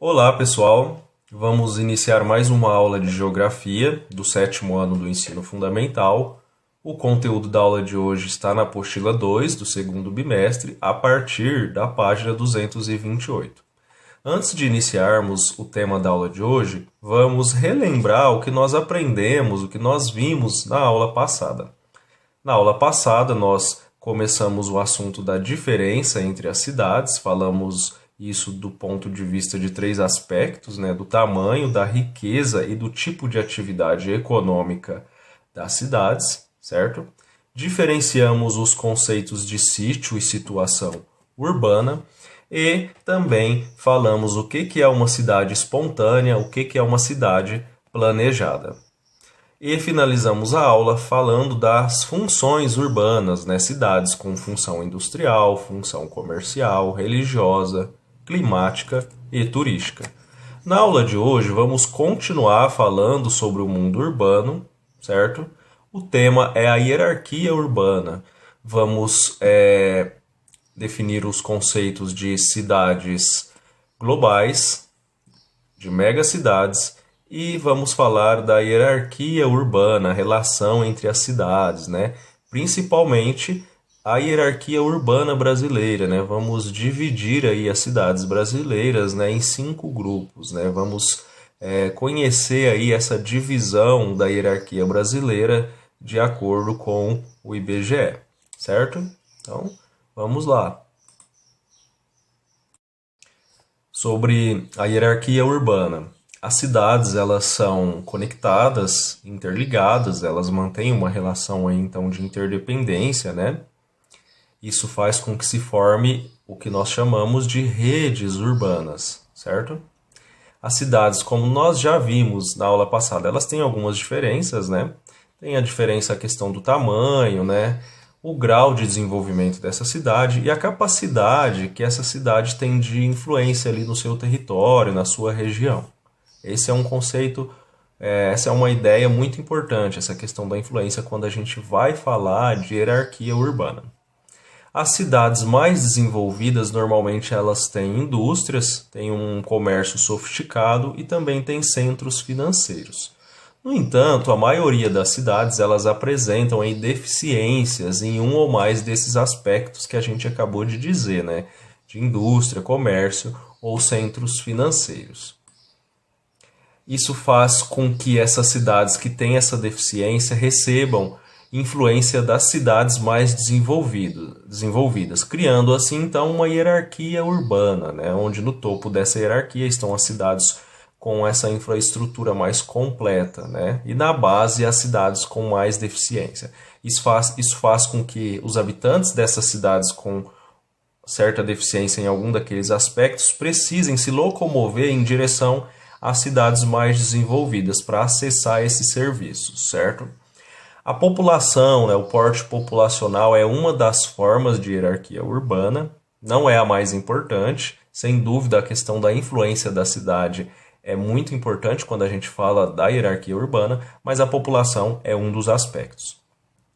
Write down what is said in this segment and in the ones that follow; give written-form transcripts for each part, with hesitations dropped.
Olá, pessoal. Vamos iniciar mais uma aula de Geografia do sétimo ano do ensino fundamental. O conteúdo da aula de hoje está na apostila 2 do segundo bimestre, a partir da página 228. Antes de iniciarmos o tema da aula de hoje, vamos relembrar o que nós aprendemos, o que nós vimos na aula passada. Na aula passada, nós começamos o assunto da diferença entre as cidades, falamos isso do ponto de vista de três aspectos, né? Do tamanho, da riqueza e do tipo de atividade econômica das cidades, certo? Diferenciamos os conceitos de sítio e situação urbana e também falamos o que é uma cidade espontânea, o que é uma cidade planejada. E finalizamos a aula falando das funções urbanas, né? Cidades com função industrial, função comercial, religiosa, climática e turística. Na aula de hoje vamos continuar falando sobre o mundo urbano, certo? O tema é a hierarquia urbana. Vamos definir os conceitos de cidades globais, de megacidades, e vamos falar da hierarquia urbana, a relação entre as cidades, né? Principalmente a hierarquia urbana brasileira, né? Vamos dividir aí as cidades brasileiras, né, em 5 grupos, né? Vamos conhecer aí essa divisão da hierarquia brasileira de acordo com o IBGE, certo? Então, vamos lá. Sobre a hierarquia urbana. As cidades, elas são conectadas, interligadas, elas mantêm uma relação aí, então, de interdependência, né? Isso faz com que se forme o que nós chamamos de redes urbanas, certo? As cidades, como nós já vimos na aula passada, elas têm algumas diferenças, né? Tem a diferença a questão do tamanho, né? O grau de desenvolvimento dessa cidade e a capacidade que essa cidade tem de influência ali no seu território, na sua região. Esse é um conceito, essa é uma ideia muito importante, essa questão da influência quando a gente vai falar de hierarquia urbana. As cidades mais desenvolvidas, normalmente elas têm indústrias, têm um comércio sofisticado e também têm centros financeiros. No entanto, a maioria das cidades elas apresentam aí deficiências em um ou mais desses aspectos que a gente acabou de dizer, né? De indústria, comércio ou centros financeiros. Isso faz com que essas cidades que têm essa deficiência recebam influência das cidades mais desenvolvidas, criando assim então uma hierarquia urbana, né, onde no topo dessa hierarquia estão as cidades com essa infraestrutura mais completa, né, e na base as cidades com mais deficiência. Isso faz com que os habitantes dessas cidades com certa deficiência em algum daqueles aspectos precisem se locomover em direção às cidades mais desenvolvidas para acessar esses serviços, certo? A população, né, o porte populacional é uma das formas de hierarquia urbana, não é a mais importante, sem dúvida a questão da influência da cidade é muito importante quando a gente fala da hierarquia urbana, mas a população é um dos aspectos.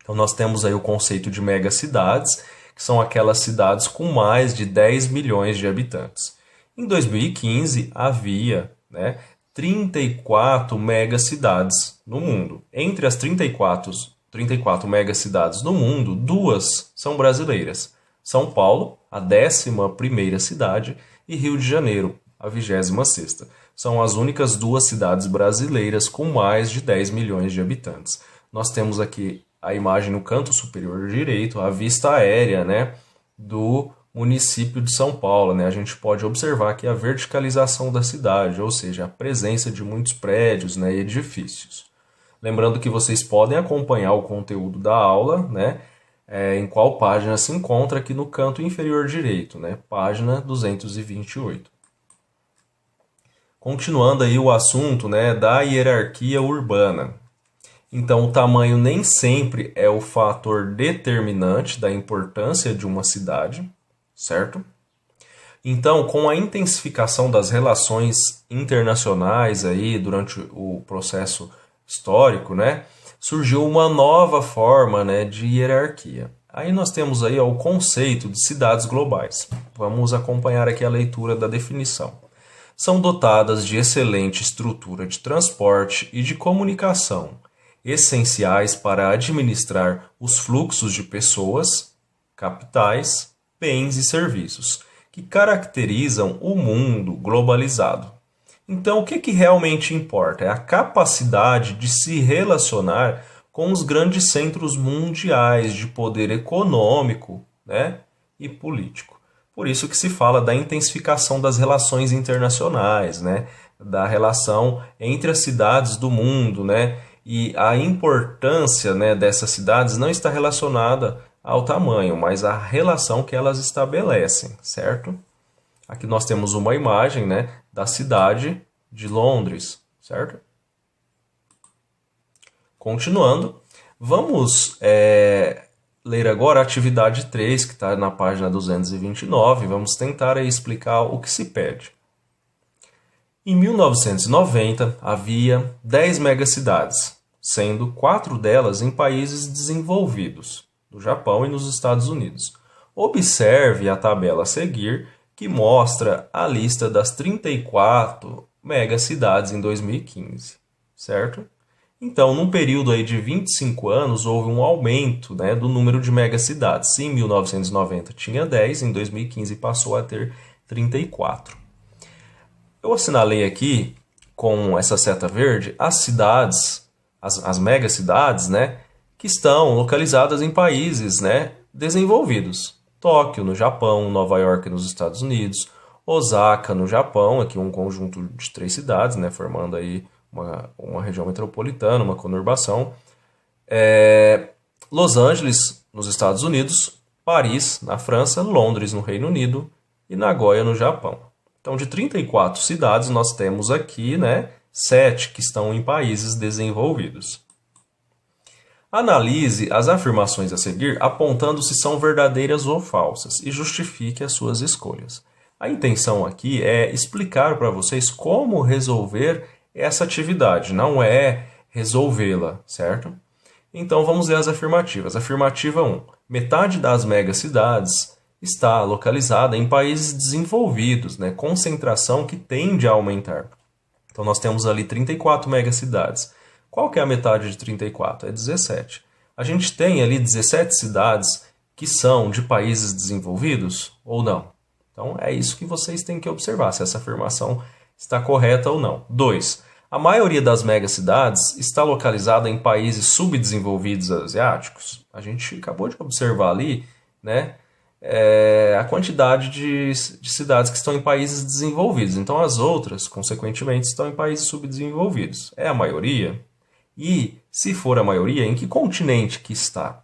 Então nós temos aí o conceito de megacidades, que são aquelas cidades com mais de 10 milhões de habitantes. Em 2015 havia, né, 34 megacidades no mundo. Entre as 34 megacidades no mundo, 2 são brasileiras. São Paulo, a 11ª cidade, e Rio de Janeiro, a 26ª. São as únicas 2 cidades brasileiras com mais de 10 milhões de habitantes. Nós temos aqui a imagem no canto superior direito, a vista aérea, né, do município de São Paulo, né? A gente pode observar aqui a verticalização da cidade, ou seja, a presença de muitos prédios, né, e edifícios. Lembrando que vocês podem acompanhar o conteúdo da aula, né, em qual página se encontra aqui no canto inferior direito, né, página 228. Continuando aí o assunto, né, da hierarquia urbana. Então, o tamanho nem sempre é o fator determinante da importância de uma cidade, certo? Então, com a intensificação das relações internacionais aí durante o processo histórico, né, surgiu uma nova forma, né, de hierarquia. Aí nós temos aí o conceito de cidades globais. Vamos acompanhar aqui a leitura da definição. são dotadas de excelente estrutura de transporte e de comunicação, essenciais para administrar os fluxos de pessoas, capitais, bens e serviços, que caracterizam o mundo globalizado. Então, o que realmente importa? É a capacidade de se relacionar com os grandes centros mundiais de poder econômico, né, e político. Por isso que se fala da intensificação das relações internacionais, né, da relação entre as cidades do mundo, né, e a importância, né, dessas cidades não está relacionada ao tamanho, mas à relação que elas estabelecem, certo? Aqui nós temos uma imagem, né, da cidade de Londres, certo? Continuando, vamos ler agora a atividade 3, que está na página 229. Vamos tentar aí explicar o que se pede. Em 1990, havia 10 megacidades, sendo 4 delas em países desenvolvidos, no Japão e nos Estados Unidos. Observe a tabela a seguir, que mostra a lista das 34 megacidades em 2015, certo? Então, num período aí de 25 anos, houve um aumento, né, do número de megacidades. Se em 1990 tinha 10, em 2015 passou a ter 34. Eu assinalei aqui, com essa seta verde, as cidades, as megacidades, né, que estão localizadas em países, né, desenvolvidos. Tóquio, no Japão, Nova York, nos Estados Unidos, Osaka, no Japão, aqui um conjunto de 3 cidades, né, formando aí uma região metropolitana, uma conurbação. Los Angeles, nos Estados Unidos, Paris, na França, Londres, no Reino Unido e Nagoya, no Japão. Então, de 34 cidades, nós temos aqui, né, 7 que estão em países desenvolvidos. Analise as afirmações a seguir, apontando se são verdadeiras ou falsas, e justifique as suas escolhas. A intenção aqui é explicar para vocês como resolver essa atividade, não é resolvê-la, certo? Então vamos ler as afirmativas. Afirmativa 1. Metade das megacidades está localizada em países desenvolvidos, né? Concentração que tende a aumentar. Então nós temos ali 34 megacidades. Qual que é a metade de 34? É 17. A gente tem ali 17 cidades que são de países desenvolvidos ou não? Então é isso que vocês têm que observar, se essa afirmação está correta ou não. 2. A maioria das megacidades está localizada em países subdesenvolvidos asiáticos. A gente acabou de observar ali, né, a quantidade de cidades que estão em países desenvolvidos. Então as outras, consequentemente, estão em países subdesenvolvidos. É a maioria? E, se for a maioria, em que continente que está?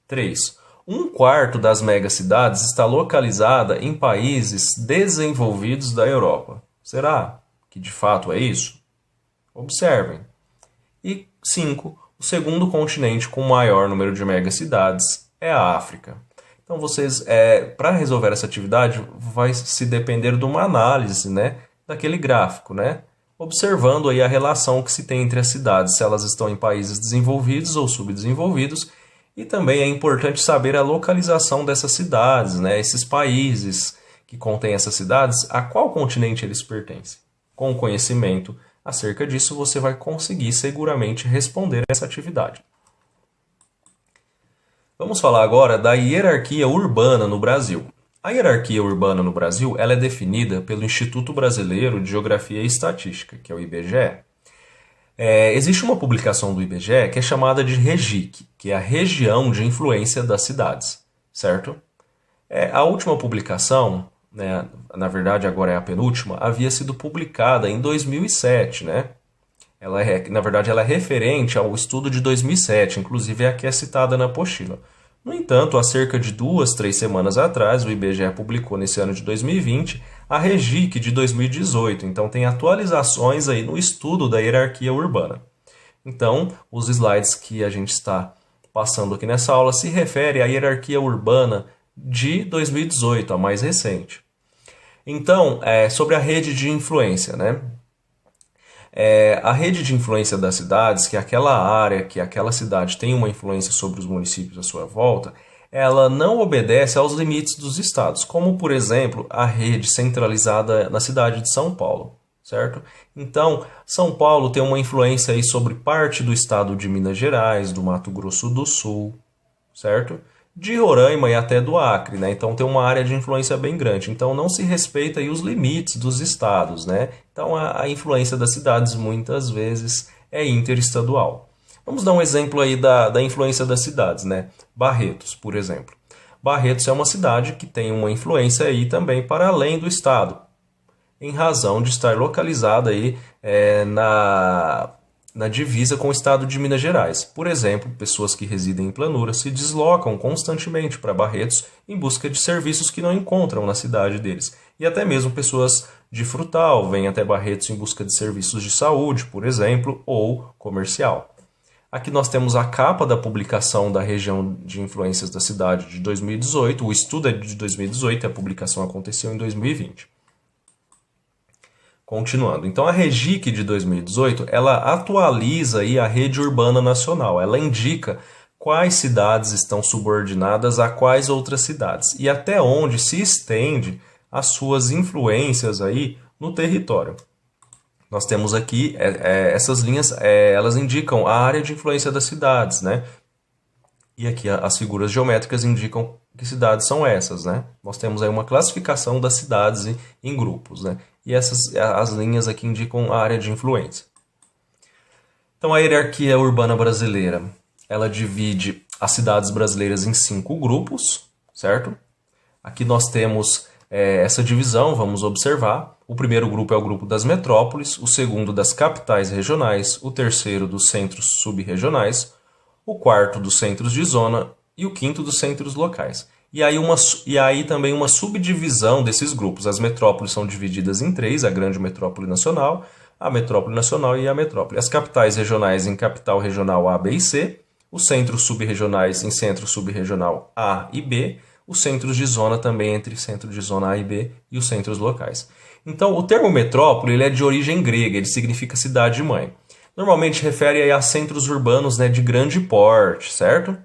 3. Um quarto das megacidades está localizada em países desenvolvidos da Europa. Será que de fato é isso? Observem. E 5. O segundo continente com maior número de megacidades é a África. Então, vocês, para resolver essa atividade, vai se depender de uma análise, né, daquele gráfico, né? Observando aí a relação que se tem entre as cidades, se elas estão em países desenvolvidos ou subdesenvolvidos. E também é importante saber a localização dessas cidades, né? Esses países que contêm essas cidades, a qual continente eles pertencem. Com o conhecimento acerca disso, você vai conseguir seguramente responder essa atividade. Vamos falar agora da hierarquia urbana no Brasil. A hierarquia urbana no Brasil ela é definida pelo Instituto Brasileiro de Geografia e Estatística, que é o IBGE. Existe uma publicação do IBGE que é chamada de REGIC, que é a região de influência das cidades, certo? A última publicação, né, na verdade agora é a penúltima, havia sido publicada em 2007, né? Na verdade, ela é referente ao estudo de 2007, inclusive é a que é citada na apostila. No entanto, há cerca de 2, 3 semanas atrás, o IBGE publicou nesse ano de 2020 a REGIC de 2018, então tem atualizações aí no estudo da hierarquia urbana. Então, os slides que a gente está passando aqui nessa aula se refere à hierarquia urbana de 2018, a mais recente. Então, sobre a rede de influência, né? A rede de influência das cidades, que é aquela área, que aquela cidade tem uma influência sobre os municípios à sua volta, ela não obedece aos limites dos estados, como, por exemplo, a rede centralizada na cidade de São Paulo, certo? Então, São Paulo tem uma influência aí sobre parte do estado de Minas Gerais, do Mato Grosso do Sul, certo? De Roraima e até do Acre, né? Então tem uma área de influência bem grande. Então não se respeita aí os limites dos estados, né? Então a influência das cidades muitas vezes é interestadual. Vamos dar um exemplo aí da influência das cidades, né? Barretos, por exemplo. Barretos é uma cidade que tem uma influência aí também para além do estado, em razão de estar localizada aí na divisa com o estado de Minas Gerais. Por exemplo, pessoas que residem em planura se deslocam constantemente para Barretos em busca de serviços que não encontram na cidade deles. E até mesmo pessoas de Frutal vêm até Barretos em busca de serviços de saúde, por exemplo, ou comercial. Aqui nós temos a capa da publicação da região de influências da cidade de 2018. O estudo é de 2018 e a publicação aconteceu em 2020. Continuando, então a REGIC de 2018, ela atualiza aí a rede urbana nacional, ela indica quais cidades estão subordinadas a quais outras cidades e até onde se estende as suas influências aí no território. Nós temos aqui, essas linhas, elas indicam a área de influência das cidades, né? E aqui as figuras geométricas indicam que cidades são essas, né? Nós temos aí uma classificação das cidades em grupos, né? E as linhas aqui indicam a área de influência. Então a hierarquia urbana brasileira, ela divide as cidades brasileiras em 5 grupos, certo? Aqui nós temos essa divisão, vamos observar. O primeiro grupo é o grupo das metrópoles, o segundo das capitais regionais, o terceiro dos centros subregionais, o quarto dos centros de zona e o quinto dos centros locais. E aí também uma subdivisão desses grupos. As metrópoles são divididas em 3, a grande metrópole nacional, a metrópole nacional e a metrópole. As capitais regionais em capital regional A, B e C, os centros subregionais em centro subregional A e B, os centros de zona também entre centro de zona A e B e os centros locais. Então, o termo metrópole ele é de origem grega, ele significa cidade-mãe. Normalmente refere aí a centros urbanos, né, de grande porte, certo?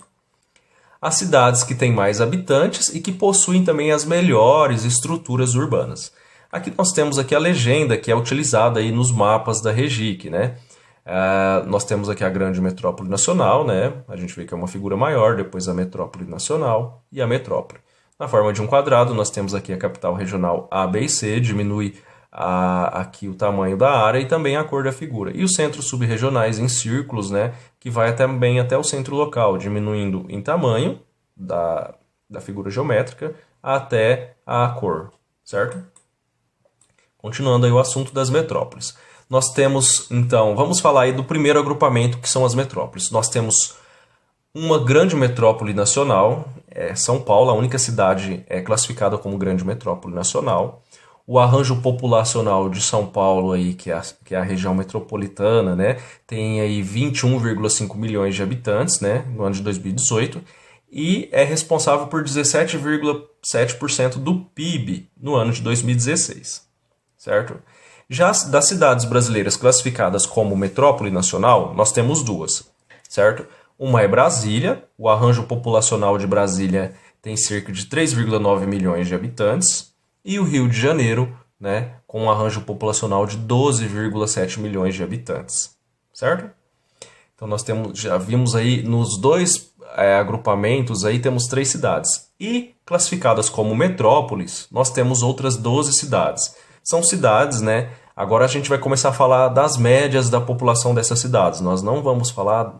As cidades que têm mais habitantes e que possuem também as melhores estruturas urbanas. Aqui nós temos aqui a legenda que é utilizada aí nos mapas da REGIC, né? Nós temos aqui a grande metrópole nacional, né? A gente vê que é uma figura maior, depois a metrópole nacional e a metrópole. Na forma de um quadrado, nós temos aqui a capital regional A, B e C, diminui aqui o tamanho da área e também a cor da figura. E os centros subregionais em círculos, né, que vai também até o centro local, diminuindo em tamanho da figura geométrica até a cor, certo? Continuando aí o assunto das metrópoles. Nós temos, então, vamos falar aí do primeiro agrupamento, que são as metrópoles. Nós temos uma grande metrópole nacional, São Paulo, a única cidade classificada como grande metrópole nacional. O arranjo populacional de São Paulo, aí, que é a região metropolitana, né, tem aí 21,5 milhões de habitantes, né, no ano de 2018, e é responsável por 17,7% do PIB no ano de 2016, certo? Já das cidades brasileiras classificadas como metrópole nacional, nós temos 2, certo? Uma é Brasília, o arranjo populacional de Brasília tem cerca de 3,9 milhões de habitantes, e o Rio de Janeiro, né, com um arranjo populacional de 12,7 milhões de habitantes, certo? Então nós já vimos aí nos 2 agrupamentos, aí temos 3 cidades. E classificadas como metrópoles, nós temos outras 12 cidades. São cidades, né? Agora a gente vai começar a falar das médias da população dessas cidades. Nós não vamos falar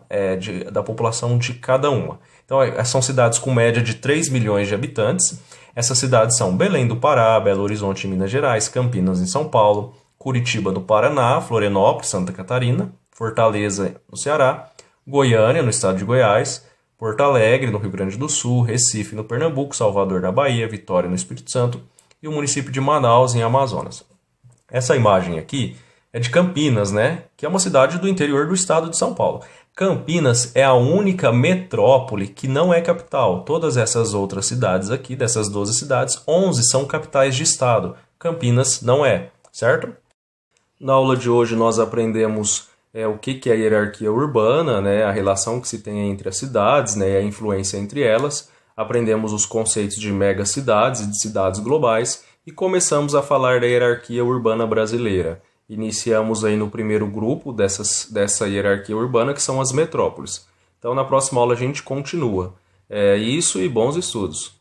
da população de cada uma. Então são cidades com média de 3 milhões de habitantes. Essas cidades são Belém do Pará, Belo Horizonte em Minas Gerais, Campinas em São Paulo, Curitiba no Paraná, Florianópolis, Santa Catarina, Fortaleza no Ceará, Goiânia no estado de Goiás, Porto Alegre no Rio Grande do Sul, Recife no Pernambuco, Salvador na Bahia, Vitória no Espírito Santo e o município de Manaus em Amazonas. Essa imagem aqui é de Campinas, né? Que é uma cidade do interior do estado de São Paulo. Campinas é a única metrópole que não é capital. Todas essas outras cidades aqui, dessas 12 cidades, 11 são capitais de estado. Campinas não é, certo? Na aula de hoje nós aprendemos o que é a hierarquia urbana, né? A relação que se tem entre as cidades, né? A influência entre elas. aprendemos os conceitos de megacidades e de cidades globais e começamos a falar da hierarquia urbana brasileira. Iniciamos aí no primeiro grupo dessa hierarquia urbana, que são as metrópoles. Então, na próxima aula a gente continua. É isso e bons estudos.